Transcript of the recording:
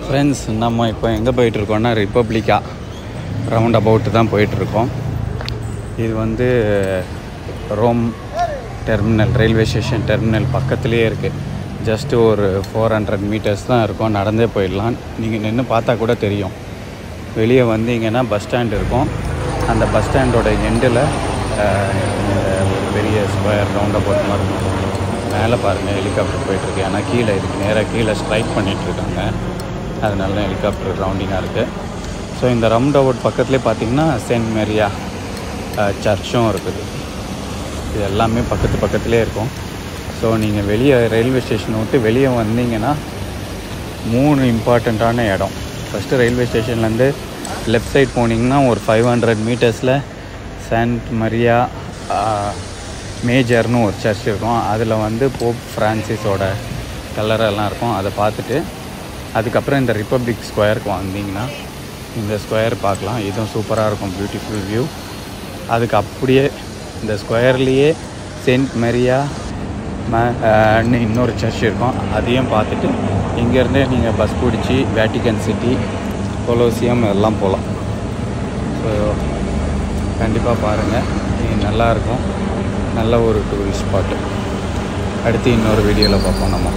Friends, நம்ம இப்போ எங்கே போயிட்டுருக்கோன்னா ரிப்பப்ளிக்கா ரவுண்ட் அபவுட் தான் போயிட்டுருக்கோம். இது வந்து Rome terminal, railway station terminal பக்கத்துலேயே இருக்குது. ஜஸ்ட்டு ஒரு 400 மீட்டர்ஸ் தான் இருக்கும், நடந்தே போயிடலாம். நீங்கள் நின்று பார்த்தா கூட தெரியும். வெளியே வந்தீங்கன்னா பஸ் ஸ்டாண்ட் இருக்கும். அந்த பஸ் ஸ்டாண்டோட எண்டில் ஒரு பெரிய ஸ்கொயர் ரவுண்ட் அபவுட் மாதிரி இருக்கும். மேலே பாருங்கள், ஹெலிகாப்டர் போயிட்டுருக்கு. ஏன்னா கீழே இதுக்கு நேராக கீழே ஸ்ட்ரைக் பண்ணிகிட்ருக்காங்க, அதனால தான் ஹெலிகாப்டர் ரவுண்டிங்காக இருக்குது. ஸோ இந்த ரவுண்ட் அபவுட் பக்கத்துலேயே பார்த்திங்கன்னா சென்ட் மேரியா சர்ச்சும் இருக்குது. இது எல்லாமே பக்கத்துலேயே இருக்கும். ஸோ நீங்கள் வெளியே ரயில்வே ஸ்டேஷனை விட்டு வெளியே வந்தீங்கன்னா 3 இம்பார்ட்டண்ட்டான இடம். ஃபஸ்ட்டு ரயில்வே ஸ்டேஷன்லேருந்து லெஃப்ட் சைட் போனீங்கன்னா ஒரு 500 மீட்டர்ஸில் சென்ட் மரியா மேஜர்னு ஒரு சர்ச் இருக்கும். அதில் வந்து போப் ஃப்ரான்சிஸோட கல்லறைலாம் இருக்கும். அதை பார்த்துட்டு அதுக்கப்புறம் இந்த ரிப்பப்ளிக் ஸ்கொயருக்கு வந்தீங்கன்னா இந்த ஸ்கொயர் பார்க்கலாம். இதுவும் சூப்பராக இருக்கும், பியூட்டிஃபுல் வியூ. அதுக்கு அப்படியே இந்த ஸ்கொயர்லேயே சென்ட் மரியா இன்னொரு சர்ச் இருக்கும். அதையும் பார்த்துட்டு இங்கேருந்தே நீங்கள் பஸ் பிடிச்சி வேட்டிக்கன் சிட்டி, கொலோசியம் எல்லாம் போகலாம். ஸோ கண்டிப்பாக பாருங்கள், இது நல்லாயிருக்கும். நல்ல ஒரு டூரிஸ்ட் ஸ்பாட்டு. அடுத்து இன்னொரு வீடியோவில் பார்ப்போம் நம்ம.